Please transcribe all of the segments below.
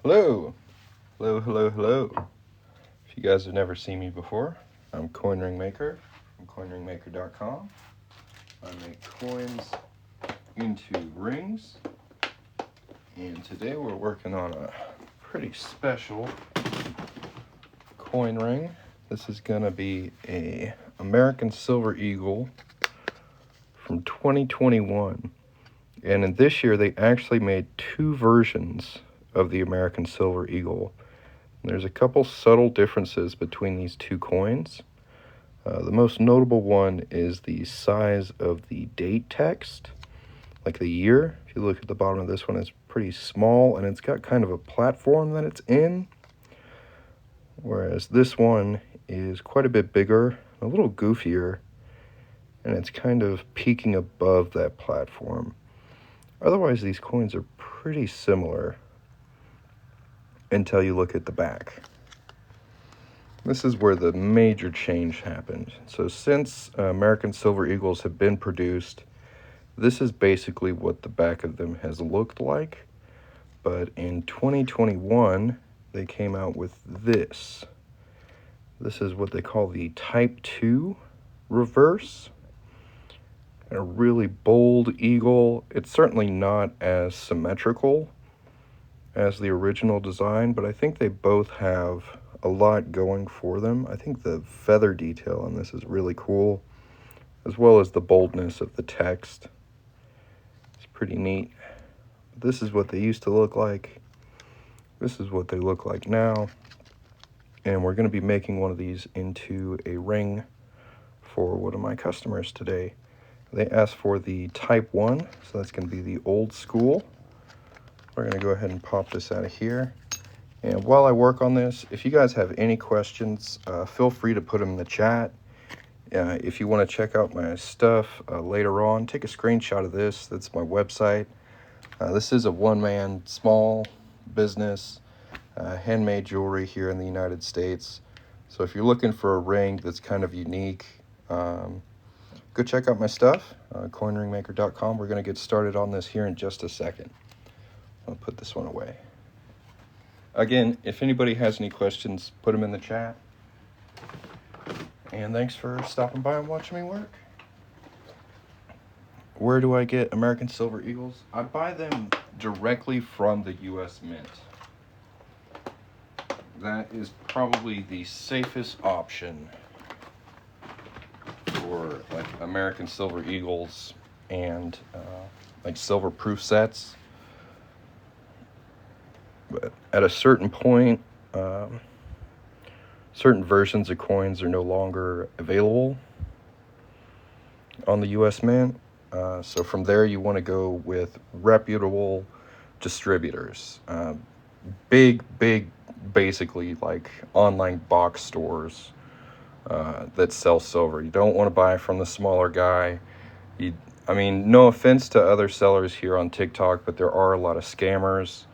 Hello, hello. If you guys have never seen me before, I'm Coin Ring Maker from coinringmaker.com. I make coins into rings, and today we're working on a pretty special coin ring. This is gonna be a American Silver Eagle from 2021, and in this year they actually made two versions of the American Silver Eagle. There's a couple subtle differences between these two coins. The most notable one is the size of the date text, like the year. If you look at the bottom of this one, it's pretty small, and it's got kind of a platform that it's in, whereas this one is quite a bit bigger, a little goofier, and it's kind of peeking above that platform. Otherwise, these coins are pretty similar until you look at the back. This is where the major change happened. So since American Silver Eagles have been produced, this is basically what the back of them has looked like. But in 2021, they came out with this. This is what they call the Type 2 reverse. A really bold eagle. It's certainly not as symmetrical as the original design, but I think they both have a lot going for them. I think the feather detail on this is really cool, as well as the boldness of the text. It's pretty neat. This is what they used to look like. This is what they look like now. And we're going to be making one of these into a ring for one of my customers today. They asked for the Type 1, so that's going to be the old school. We're going to go ahead and pop this out of here. And while I work on this, if you guys have any questions, feel free to put them in the chat. If you want to check out my stuff later on, take a screenshot of this. That's my website. This is a one-man small business, handmade jewelry here in the United States. So if you're looking for a ring that's kind of unique, go check out my stuff, coinringmaker.com. We're going to get started on this here in just a second. I'll put this one away. Again, if anybody has any questions, put them in the chat. And thanks for stopping by and watching me work. Where do I get American Silver Eagles? I buy them directly from the U.S. Mint. That is probably the safest option for like American Silver Eagles and like silver proof sets. But at a certain point, certain versions of coins are no longer available on the U.S. Mint. So from there, you want to go with reputable distributors. Big, basically like online box stores that sell silver. You don't want to buy from the smaller guy. I mean, no offense to other sellers here on TikTok, but there are a lot of scammers.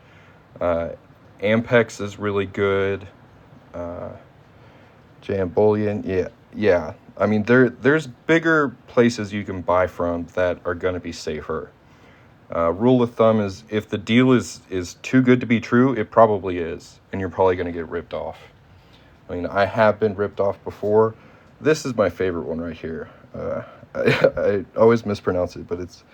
Ampex is really good. Jam Bullion, yeah. I mean, there's bigger places you can buy from that are going to be safer. Rule of thumb is if the deal is too good to be true, it probably is, and you're probably going to get ripped off. I mean, I have been ripped off before. This is my favorite one right here. I always mispronounce it, but it's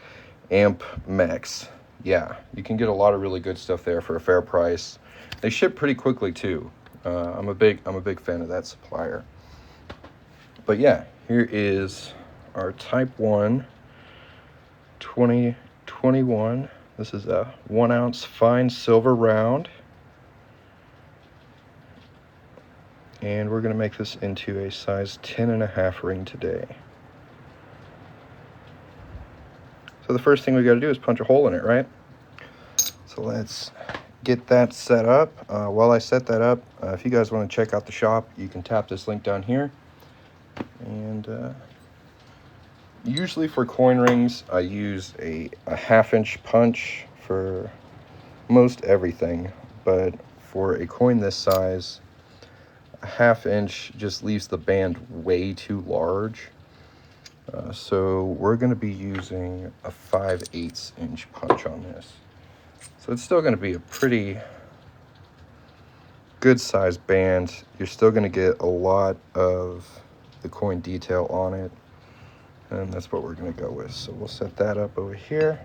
Amp Max. Yeah, you can get a lot of really good stuff there for a fair price. They ship pretty quickly too. I'm a big fan of that supplier. But yeah, here is our Type 1 2021. This is a 1 ounce fine silver round. And we're going to make this into a size 10.5 ring today. So the first thing we got to do is punch a hole in it, right? So let's get that set up. While I set that up, if you guys want to check out the shop, you can tap this link down here. And usually for coin rings, I use a 1/2-inch punch for most everything. But for a coin this size, a 1/2 inch just leaves the band way too large. So we're going to be using a 5/8 inch punch on this. So it's still going to be a pretty good sized band. You're still going to get a lot of the coin detail on it, and that's what we're going to go with. So we'll set that up over here.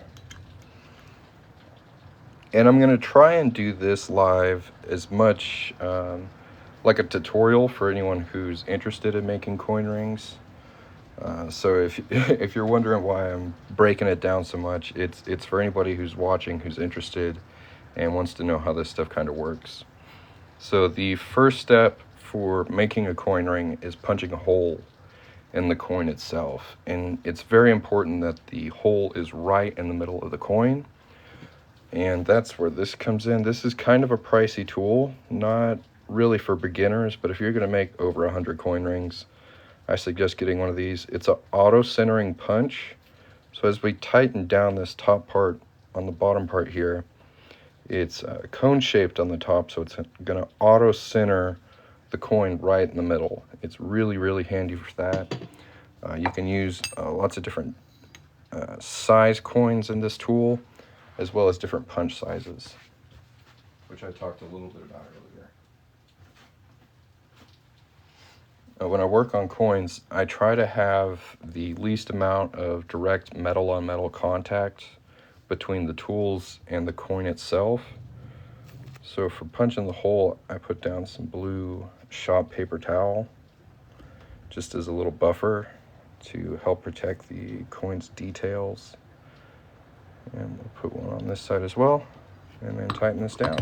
And I'm going to try and do this live as much like a tutorial for anyone who's interested in making coin rings. So if you're wondering why I'm breaking it down so much, it's for anybody who's watching, who's interested, and wants to know how this stuff kind of works. So the first step for making a coin ring is punching a hole in the coin itself. And it's very important that the hole is right in the middle of the coin. And that's where this comes in. This is kind of a pricey tool, not really for beginners, but if you're going to make over 100 coin rings, I suggest getting one of these. It's an auto-centering punch. So as we tighten down this top part on the bottom part here, it's cone-shaped on the top, so it's going to auto-center the coin right in the middle. It's really, really handy for that. You can use lots of different size coins in this tool, as well as different punch sizes, which I talked a little bit about earlier. When I work on coins, I try to have the least amount of direct metal-on-metal contact between the tools and the coin itself. So for punching the hole, I put down some blue shop paper towel, just as a little buffer to help protect the coin's details. And we'll put one on this side as well, and then tighten this down.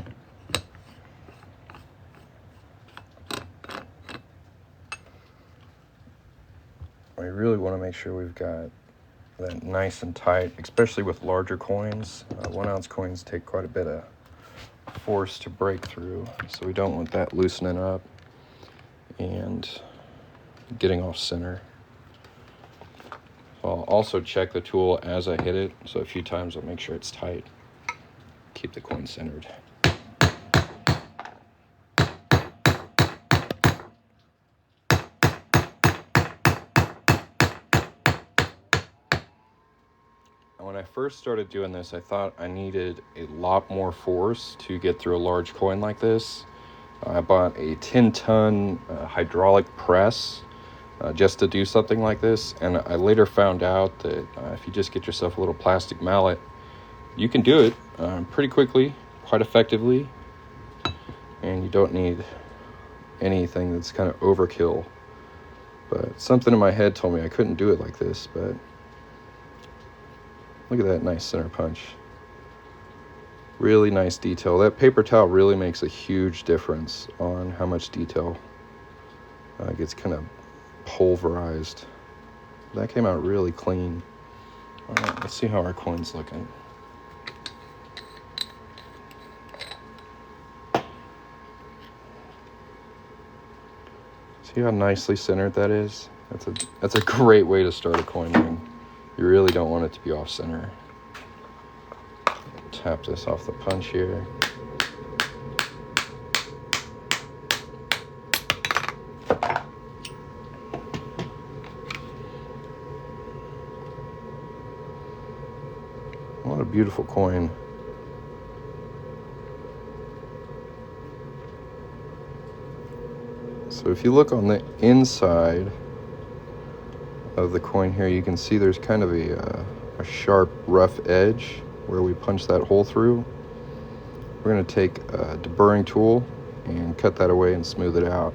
We really want to make sure we've got that nice and tight, especially with larger coins. 1 ounce coins take quite a bit of force to break through, so we don't want that loosening up and getting off center. I'll also check the tool as I hit it, so a few times I'll make sure it's tight. Keep the coin centered. When I first started doing this, I thought I needed a lot more force to get through a large coin like this. I bought a 10-ton hydraulic press just to do something like this, and I later found out that if you just get yourself a little plastic mallet, you can do it pretty quickly, quite effectively, and you don't need anything that's kind of overkill. But something in my head told me I couldn't do it like this, but look at that nice center punch. Really nice detail. That paper towel really makes a huge difference on how much detail gets kind of pulverized. That came out really clean. All right, let's see how our coin's looking. See how nicely centered that is? That's a great way to start a coin ring. You really don't want it to be off center. Tap this off the punch here. What a beautiful coin. So if you look on the inside of the coin here, you can see there's kind of a sharp, rough edge where we punch that hole through. We're going to take a deburring tool and cut that away and smooth it out.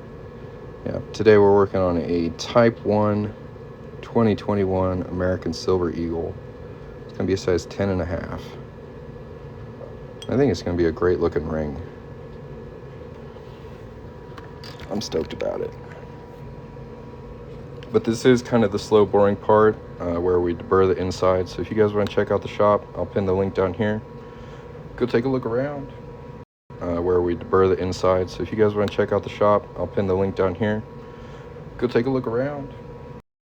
Yeah, today we're working on a Type 1 2021 American Silver Eagle. It's going to be a size 10.5. I think it's going to be a great looking ring. I'm stoked about it. But this is kind of the slow boring part where we deburr the inside. So if you guys want to check out the shop, I'll pin the link down here. Go take a look around. Where we deburr the inside. So if you guys want to check out the shop, I'll pin the link down here. Go take a look around.